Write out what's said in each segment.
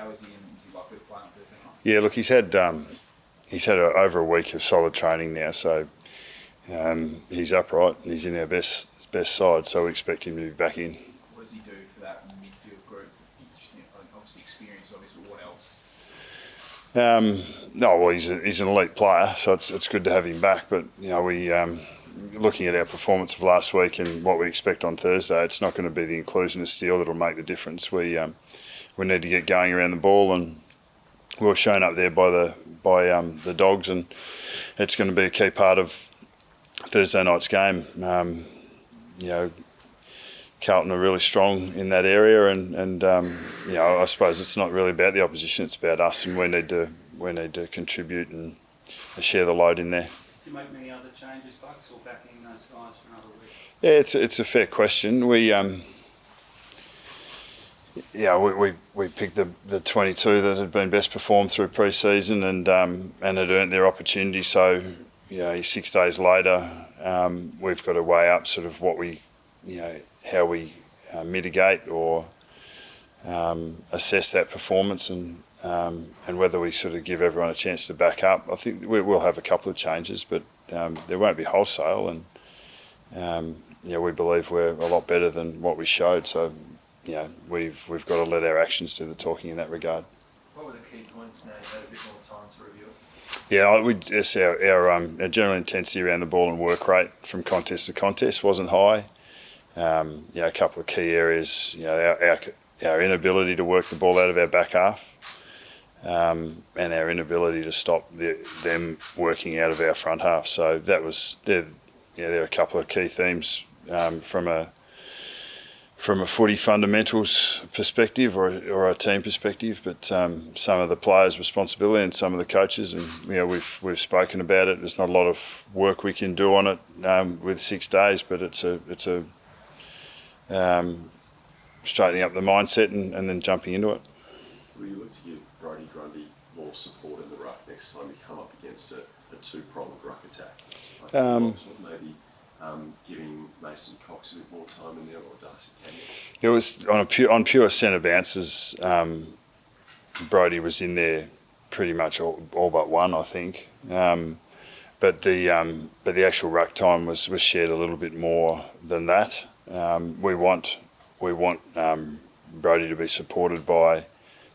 how is he and is he likely to play on Thursday night? Yeah, look, he's had over a week of solid training now, so he's upright and he's in our best side, so we expect him to be back in. What does he do for that midfield group? Obviously experience, obviously, but what else? No, well, he's an elite player, so it's good to have him back. But we looking at our performance of last week and what we expect on Thursday, it's not going to be the inclusion of Steele that'll make the difference. We need to get going around the ball, and we were shown up there by the Dogs, and it's going to be a key part of Thursday night's game. Carlton are really strong in that area, and I suppose it's not really about the opposition; it's about us, and we need to contribute and share the load in there. Do you make many other changes, Bucks, or backing those guys for another week? Yeah, it's a fair question. We picked the 22 that had been best performed through pre-season and had earned their opportunity. So 6 days later, we've got to weigh up sort of what we, how we mitigate or assess that performance and whether we sort of give everyone a chance to back up. I think we will have a couple of changes, but there won't be wholesale, and we believe we're a lot better than what we showed. So we've got to let our actions do the talking in that regard. What were the key points now you had a bit more time to review it? Yeah, our general intensity around the ball and work rate from contest to contest wasn't high. A couple of key areas, our inability to work the ball out of our back half, and our inability to stop them working out of our front half. So there are a couple of key themes from a footy fundamentals perspective or a team perspective, but some of the players' responsibility and some of the coaches, and we've spoken about it. There's not a lot of work we can do on it with 6 days, but it's a straightening up the mindset and then jumping into it. Will you look to give Brodie Grundy more support in the ruck next time you come up against a two-pronged ruck attack? Maybe giving Mason Cox a bit more time in there, or Darcy Cameron? It was on pure centre bounces. Brodie was in there pretty much all but one, I think. But the actual ruck time was shared a little bit more than that. We want Brodie to be supported by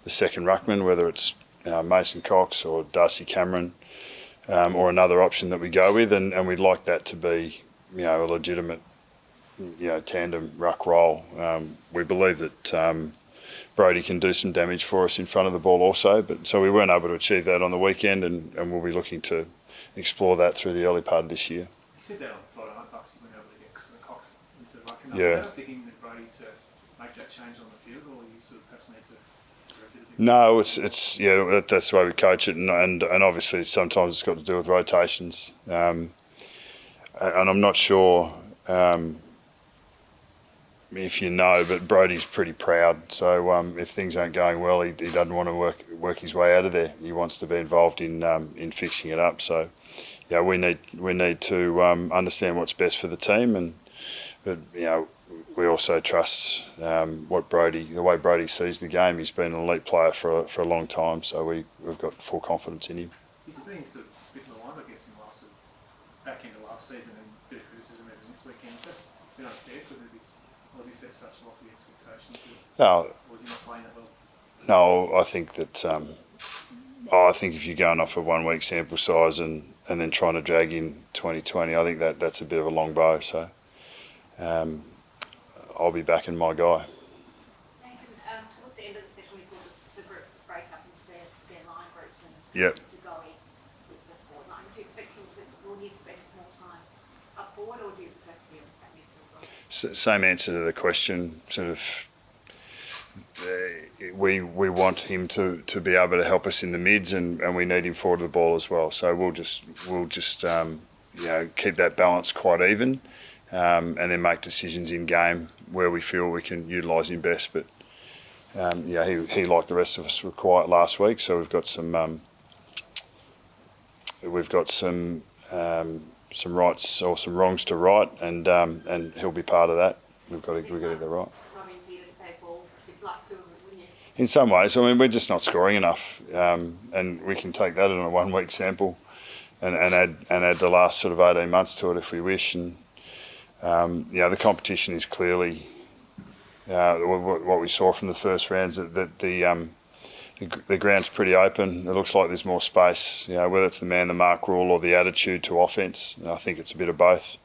the second ruckman, whether it's Mason Cox or Darcy Cameron, or another option that we go with, and we'd like that to be a legitimate tandem ruck role. We believe that Brodie can do some damage for us in front of the ball also, but so we weren't able to achieve that on the weekend, and we'll be looking to explore that through the early part of this year. You said that on Friday night, Bucks, you went over to get Cox into the ruck. Yeah. Is that thinking with Brodie to make that change on the field, or you sort of perhaps need to correct it a bit? No, it's that's the way we coach it, and obviously sometimes it's got to do with rotations, and I'm not sure if you know, but Brodie's pretty proud. So if things aren't going well, he doesn't want to work his way out of there. He wants to be involved in fixing it up. So we need to understand what's best for the team, but we also trust the way Brodie sees the game. He's been an elite player for a long time, so we've got full confidence in him. He's been sort of a bit maligned, I guess, in the back end of last season, and a bit of criticism even this weekend. Has that been unfair because of his? Was he set such lofty expectations? No. Was he not playing that well? No, I think that. I think if you're going off a 1 week sample size and then trying to drag in 2020, I think that's a bit of a long bow. So I'll be backing my guy. Nathan, towards the end of the session, we saw the group break up into their line groups and Yep. to go in with the forward line. Do you expect will he spend more time up forward, or do you personally at midfield role? Same answer to the question. Sort of, we want him to be able to help us in the mids, and we need him forward to the ball as well. So we'll just keep that balance quite even, and then make decisions in game where we feel we can utilise him best. But he like the rest of us were quiet last week, so we've got some rights or some wrongs to right, and he'll be part of that. We've got to get that right. Robin, you would play ball with luck to him, wouldn't you? In some ways, I mean, we're just not scoring enough, and we can take that in a 1 week sample, and add the last sort of 18 months to it if we wish. And the competition is clearly what we saw from the first rounds. That the ground's pretty open. It looks like there's more space. Whether it's the man the mark rule or the attitude to offence, I think it's a bit of both.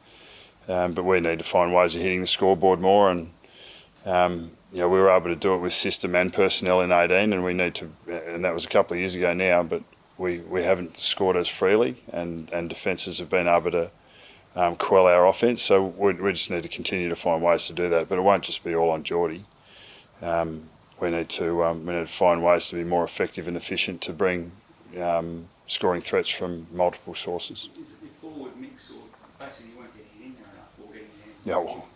But we need to find ways of hitting the scoreboard more, and we were able to do it with system and personnel in 18, and we need to. And that was a couple of years ago now, but we haven't scored as freely, and defences have been able to quell our offence. So we just need to continue to find ways to do that. But it won't just be all on Geordie. We need to find ways to be more effective and efficient to bring scoring threats from multiple sources. Is it your forward mix, or basically you weren't getting in there enough, or getting your hands? Yeah, well,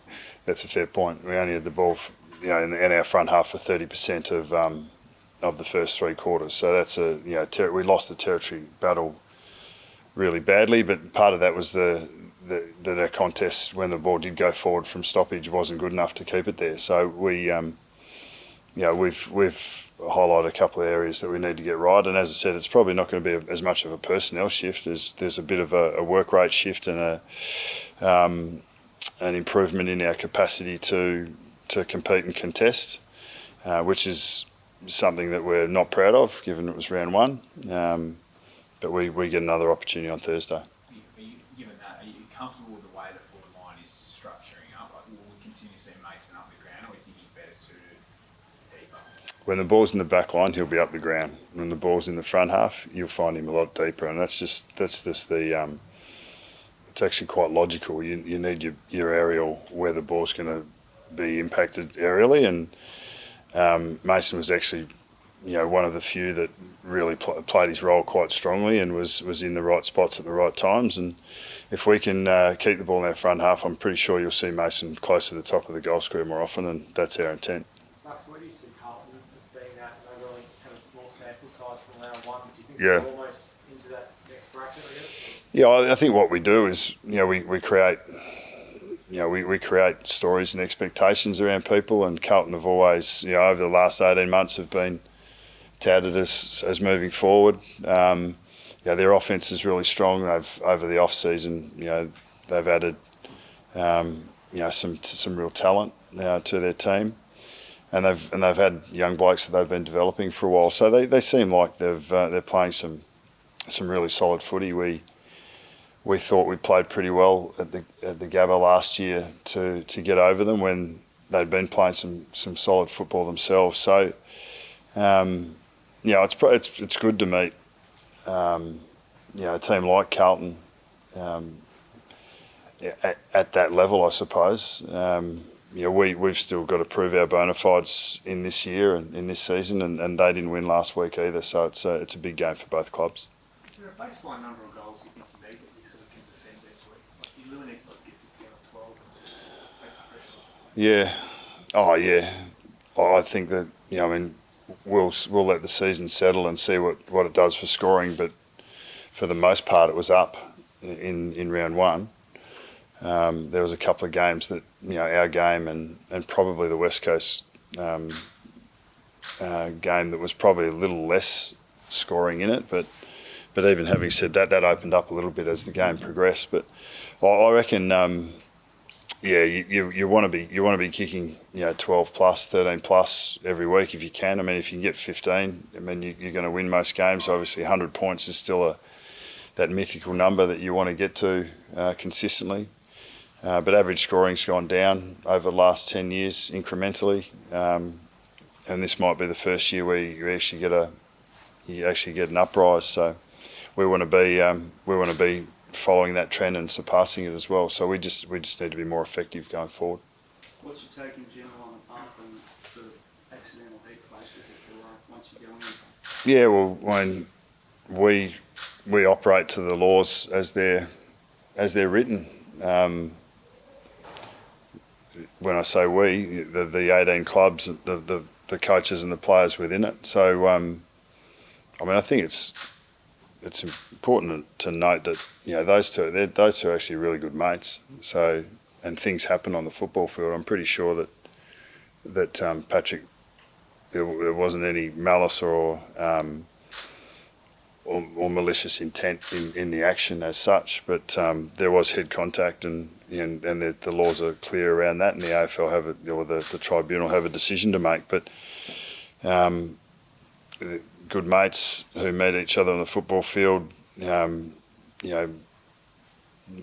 that's a fair point. We only had the ball, in our front half for 30% of the first 3 quarters. So that's we lost the territory battle really badly. But part of that was that our contest, when the ball did go forward from stoppage, wasn't good enough to keep it there. So we've highlighted a couple of areas that we need to get right. And as I said, it's probably not going to be as much of a personnel shift as there's a bit of a work rate shift and an improvement in our capacity to compete and contest, which is something that we're not proud of, given it was round 1. But we get another opportunity on Thursday. Given that, are you comfortable with the way the forward line is structuring up? Like, will we continue to see Mason up the ground, or do you think he's better suited deeper? When the ball's in the back line, he'll be up the ground. When the ball's in the front half, you'll find him a lot deeper, and that's just the. It's actually quite logical. You need your aerial where the ball's going to be impacted aerially, and Mason was actually, one of the few that really played his role quite strongly and was in the right spots at the right times. And if we can keep the ball in our front half, I'm pretty sure you'll see Mason close to the top of the goal square more often, and that's our intent. Max, where do you see Carlton as being at? They really have a small sample size from round 1. Do you think Yeah. they're almost into that next bracket, I guess? Yeah, I think what we do is, we create, we create stories and expectations around people, and Carlton have always, over the last 18 months have been touted as moving forward. Their offence is really strong. They've, over the off season, they've added, some real talent to their team, and they've had young blokes that they've been developing for a while. So they seem like they're playing some really solid footy. We thought we played pretty well at the Gabba last year to get over them when they'd been playing some solid football themselves. So, it's good to meet a team like Carlton at that level, I suppose. We've still got to prove our bona fides in this year and in this season, and they didn't win last week either. So it's a big game for both clubs. Is there a baseline number of goals you think you need that you sort of can defend each week? Like, you really need to get to 10 or 12 and take some pressure off. Yeah. Oh, yeah. I think that, we'll let the season settle and see what it does for scoring, but for the most part it was up in round 1. There was a couple of games that, our game and probably the West Coast game that was probably a little less scoring in it, but even having said that opened up a little bit as the game progressed. But I reckon, you want to be kicking 12 plus, 13 plus every week if you can. I mean, if you can get 15, I mean you're going to win most games. Obviously, 100 points is still that mythical number that you want to get to consistently. But average scoring's gone down over the last 10 years incrementally, and this might be the first year where you actually get an uprise. So we want to be following that trend and surpassing it as well. So we just need to be more effective going forward. What's your take in general on the pump and sort of accidental heat flashes, if you like, once you go in? Yeah, well, when we operate to the laws as they're written. When I say we, the 18 clubs, the coaches and the players within it. So, I think it's important to note that those two are actually really good mates. So, and things happen on the football field. I'm pretty sure that Patrick there wasn't any malice or malicious intent in the action as such, but there was head contact, and the laws are clear around that, and the AFL have the tribunal have a decision to make. But good mates who met each other on the football field,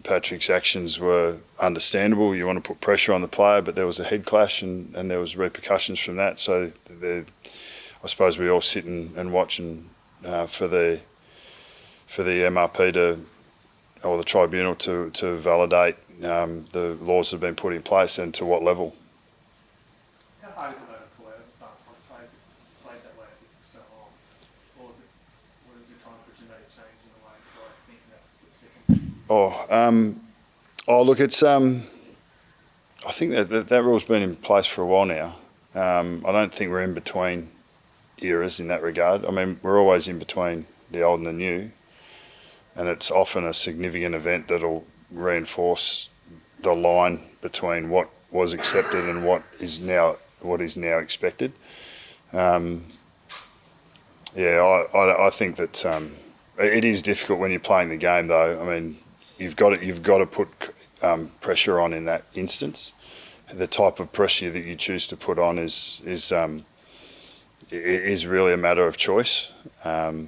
Patrick's actions were understandable. You want to put pressure on the player, but there was a head clash and there was repercussions from that. So I suppose we all sit and watch for the MRP or the tribunal to validate the laws that have been put in place and to what level. How hard is it though to pull out on players that played that way for so long? Or is it time for genetic change in the way guys think that split second? Look, it's I think that rule's been in place for a while now. I don't think we're in between eras in that regard. I mean, we're always in between the old and the new, and it's often a significant event that'll reinforce the line between what was accepted and what is now expected. I think that it is difficult when you're playing the game, though. I mean, you've got to put pressure on in that instance. The type of pressure that you choose to put on is really a matter of choice. But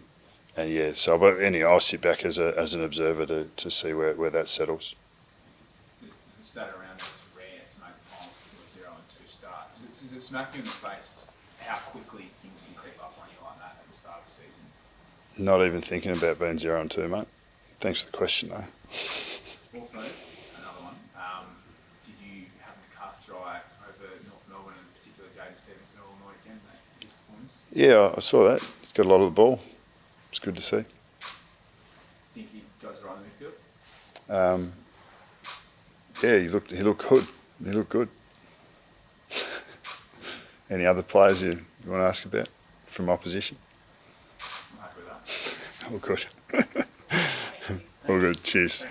anyway, I'll sit back as an observer to see where that settles. The stat around it is rare to make the final for a 0-2 start. Does it smack you in the face how quickly things can creep up on you like that at the start of the season? Not even thinking about being 0-2, mate. Thanks for the question, though. Also, another one. Did you happen to cast your eye over North Melbourne and particularly Jaden Stevenson all night again, mate? His performance? Yeah, I saw that. He's got a lot of the ball. It's good to see. Think he goes right in the midfield? He looked good. He looked good. Any other players you want to ask about from opposition? I'm happy with that. All good. All good. Cheers.